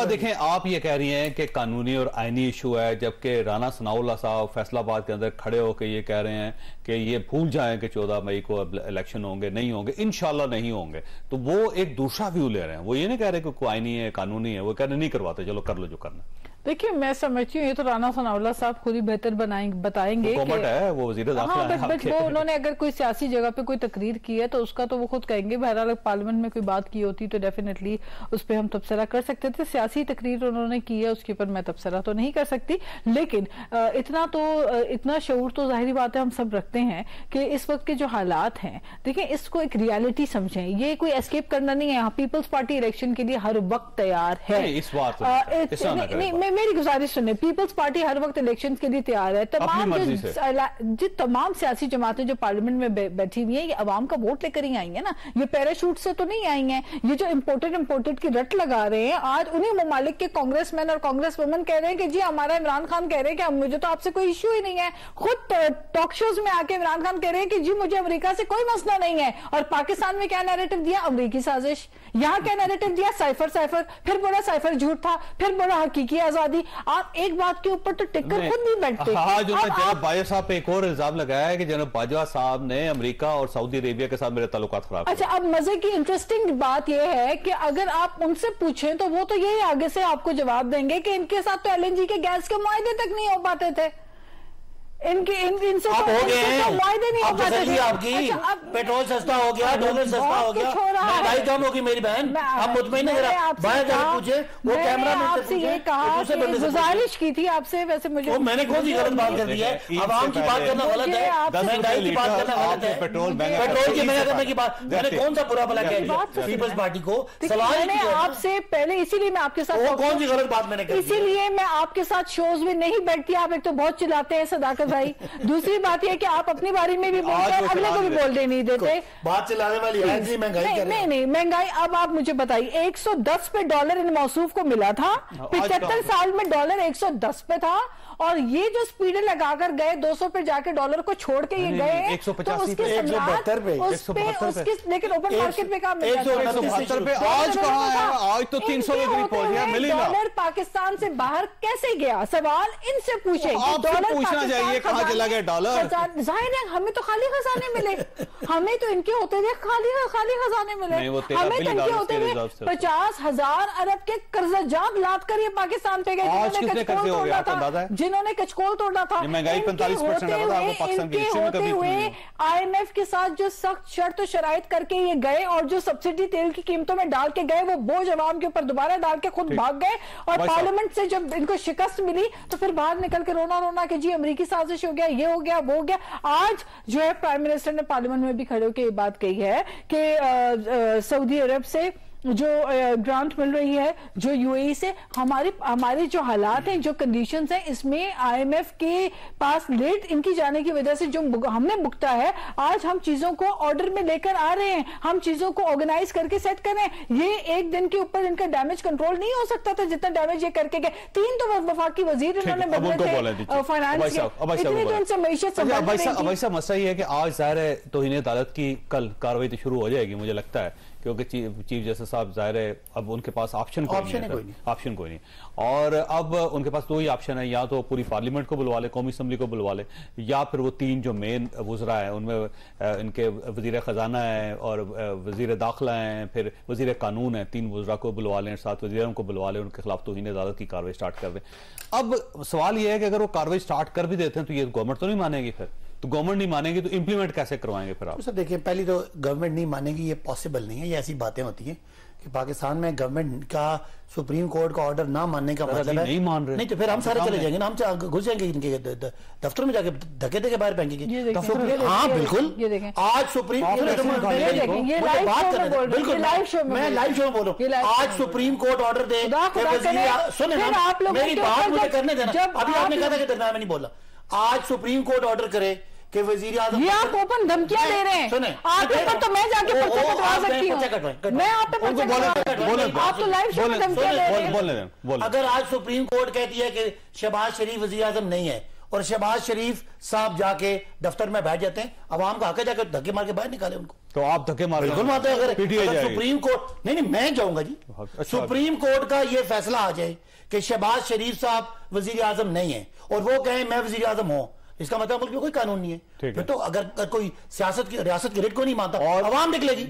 देखें, आप ये कह रही हैं कि कानूनी और आईनी इशू है, जबकि राना सनाउल्लाह साहब फैसलाबाद के अंदर खड़े होकर ये कह रहे हैं कि ये भूल जाएं कि 14 मई को इलेक्शन होंगे, नहीं होंगे, इंशाल्लाह नहीं होंगे। तो वो एक दूसरा व्यू ले रहे हैं, वो ये नहीं कह रहे कि कोई आईनी है कानूनी है, वो कह रहे नहीं करवाते, चलो कर लो जो करना। देखिए, मैं समझती हूँ ये तो राना सनाउल्लाह साहब खुद ही बेहतर बताएंगे। गवर्नमेंट है, वो वज़ीर दाखिला है। हाँ, बट वो उन्होंने अगर कोई सियासी जगह पे कोई तकरीर की है तो उसका तो वो खुद कहेंगे। बहरहाल पार्लियामेंट में कोई बात की होती तो डेफिनेटली उस पर हम तबसरा कर सकते थे। सियासी तकरीर उन्होंने की है, उसके ऊपर मैं तबसरा तो नहीं कर सकती, लेकिन इतना शऊर तो जाहिर बात है हम सब रखते हैं कि इस वक्त के जो हालात हैं, देखिए इसको एक रियलिटी समझें। ये कोई एस्केप करना नहीं है। पीपल्स पार्टी इलेक्शन के लिए हर वक्त तैयार है। इस बात मेरी गुजारिश सुने, पीपल्स पार्टी हर वक्त इलेक्शन के लिए तैयार है। तमाम सियासी जमातें जो पार्लियामेंट में बैठी हुई है, ये अवाम का वोट लेकर ही आई है ना, ये पैराशूट से तो नहीं आई हैं। ये जो इम्पोर्टेड की रट लगा रहे हैं, आज उन्हीं ममालिक के कांग्रेसमैन और कांग्रेस वुमेन कह रहे हैं कि जी हमारा इमरान खान कह रहे हैं कि मुझे तो आपसे कोई इश्यू ही नहीं है। खुद टॉक शोज में आके इमरान खान कह रहे हैं कि जी मुझे अमेरिका से कोई मसला नहीं है। और पाकिस्तान में क्या नैरेटिव दिया? अमेरिकी साजिश। यहाँ क्या नैरेटिव दिया? साइफर, फिर बोला साइफर झूठ था, फिर बोला हकीकी आजादी। आप एक बात के ऊपर तो टिककर खुद नहीं बैठते। हाँ, जो जनाब बाजवा साहब पे एक और इल्जाम लगाया है कि जनाब बाजवा साहब ने अमेरिका और सऊदी अरेबिया के साथ मेरे ताल्लुकात खराब। अच्छा, अब मजे की इंटरेस्टिंग बात यह है कि अगर आप उनसे पूछें तो वो तो यही आगे से आपको जवाब देंगे कि इनके साथ तो एलएनजी के गैस के मुआहदे तक नहीं हो पाते थे। इनसे आप हो गए हैं, मुआहदे नहीं हो पाते थे। आपकी पेट्रोल सस्ता हो गया, डॉलर सस्ता हो गया, महंगाई कम होगी मेरी बहन। आप मुतमईन पूछे, वो कैमरा में आपसे ये कहा, गुजारिश की थी आपसे। वैसे मुझे मैंने कौन सी गलत बात कर दी है? आवाम की बात करना गलत है, महंगाई की बात करना गलत है, पेट्रोल की महंगा करने की बात। मैंने कौन सा बुरा भला किया पीपल्स पार्टी को? सवाल मैंने आपसे पहले, इसीलिए मैं आपके साथ, कौन सी गलत बात मैंने की? इसीलिए मैं आपके साथ शोज में नहीं बैठती। आप एक तो बहुत चिल्लाते हैं सदाकत भाई, दूसरी बात यह कि आप अपनी बारी में भी बोलते हैं, अगले को भी बोलने नहीं देते। बात चलाने वाली है जी, महंगाई नहीं महंगाई। अब आप मुझे बताइए, 110 पे डॉलर इन मौसूफ को मिला था, 75 साल में डॉलर 110 पे था। और ये जो स्पीड लगाकर गए 200 पे जाके डॉलर को छोड़ के ये गए, 185 पे, 172 पे, लेकिन ओपन मार्केट में कहाँ मिल रहा है? 172 पे आज कहाँ है? आज तो 300 के करीब पहुंच गया। डॉलर पाकिस्तान से बाहर कैसे गया? सवाल इनसे पूछे। डॉलर पूछना चाहिए कहाँ चला गया डॉलर। जाहिर है हमें तो खाली खजाने मिले, हमें तो इनके होते हुए खाली खजाने मिले। हमें तो इनके होते हुए 50,000 अरब के कर्जा लाद कर ये पाकिस्तान पे गए, जिन्होंने कचकोल तोड़ा था। महंगाई 45% हुए IMF के साथ जो सख्त शर्त शराइत करके ये गए और जो सब्सिडी तेल की कीमतों में डाल के गए, वो बोझ अवाम के ऊपर दोबारा डाल के खुद भाग गए। और पार्लियामेंट से जब इनको शिकस्त मिली तो फिर बाहर निकल के रोना कि जी अमेरिकी साजिश हो गया, ये हो गया, वो हो गया। आज जो है प्राइम मिनिस्टर ने पार्लियामेंट में भी खड़े होकर ये बात कही है कि सऊदी अरब से जो ग्रांट मिल रही है, जो यूएई से, हमारे जो हालात हैं, जो कंडीशंस हैं, इसमें IMF के पास लेट इनकी जाने की वजह से जो हमने भुगता है, आज हम चीजों को ऑर्डर में लेकर आ रहे हैं, हम चीजों को ऑर्गेनाइज करके सेट कर रहे हैं। ये एक दिन के ऊपर इनका डैमेज कंट्रोल नहीं हो सकता था जितना डैमेज ये करके गए। 3 तो वफाकी वजीर इन्होंने बदले थे फाइनेंस के। मसला ये है कि आज जाहिर है तौहीन अदालत की कल कार्रवाई तो शुरू हो जाएगी मुझे लगता है, क्योंकि चीफ जस्टिस साहब जाहिर है अब उनके पास ऑप्शन कोई नहीं। और अब उनके पास 2 ही ऑप्शन है, या तो पूरी पार्लियामेंट को बुलवा ले, कौमी असम्बली को बुलवा ले, या फिर वो 3 जो मेन वज़रा है उनमें इनके वज़ीर ख़जाना है और वज़ीर दाखिला हैं, फिर वज़ीर कानून है, 3 वज़रा को बुलवा लें, 7 वज़ीरों को बुलवा लें, उनके खिलाफ तौहीन अदालत की कार्रवाई स्टार्ट कर दें। अब सवाल यह है कि अगर वो कार्रवाई स्टार्ट कर भी देते हैं तो ये गवर्नमेंट तो नहीं मानेगी। फिर तो गवर्नमेंट नहीं मानेगी तो इंप्लीमेंट कैसे करवाएंगे फिर आप? सर देखिए, पहली तो गवर्नमेंट नहीं मानेगी, ये पॉसिबल नहीं है। ये ऐसी बातें होती हैं कि पाकिस्तान में गवर्नमेंट का सुप्रीम कोर्ट का ऑर्डर ना मानने का मतलब है नहीं मान रहे, नहीं तो फिर हम सारे चले जाएंगे ना, हम घुस जाएंगे इनके दफ्तर में जाके धक्के देके बाहर फेंकेंगे। हाँ बिल्कुल, आज सुप्रीम मैं लाइव शो में बोल रहा हूँ, आज सुप्रीम कोर्ट ऑर्डर दे, सुने मेरी बात मुझे करने देना। अभी आपने कहा था कि दरमियान में नहीं बोला। आज सुप्रीम कोर्ट ऑर्डर करे कि वजीर आज़म, ये आप ओपन धमकियां दे रहे हैं। सुने, आप पर तो मैं जाके पर्चा कटवा सकती हूं, मैं आप पे पर्चा कटवा, आप तो लाइव शो में धमकियां दे रहे हैं। अगर आज सुप्रीम कोर्ट कहती है कि शहबाज शरीफ वजीर आज़म नहीं है और शहबाज शरीफ साहब जाके दफ्तर में बैठ जाते हैं, अवाम का हक है जाकर धक्के मार के बाहर निकाले उनको। तो आप धक्के मार बिल्कुल मारते हैं। अगर सुप्रीम कोर्ट नहीं मैं जाऊंगा जी। अच्छा, सुप्रीम कोर्ट का ये फैसला आ जाए कि शहबाज शरीफ साहब वजीर आजम नहीं है और वो कहें मैं वजीर आजम हूं, इसका मतलब मुल्क में कोई कानून नहीं है। फिर तो अगर कोई सियासत की रियासत की रेट को नहीं मानता और अवाम निकलेगी।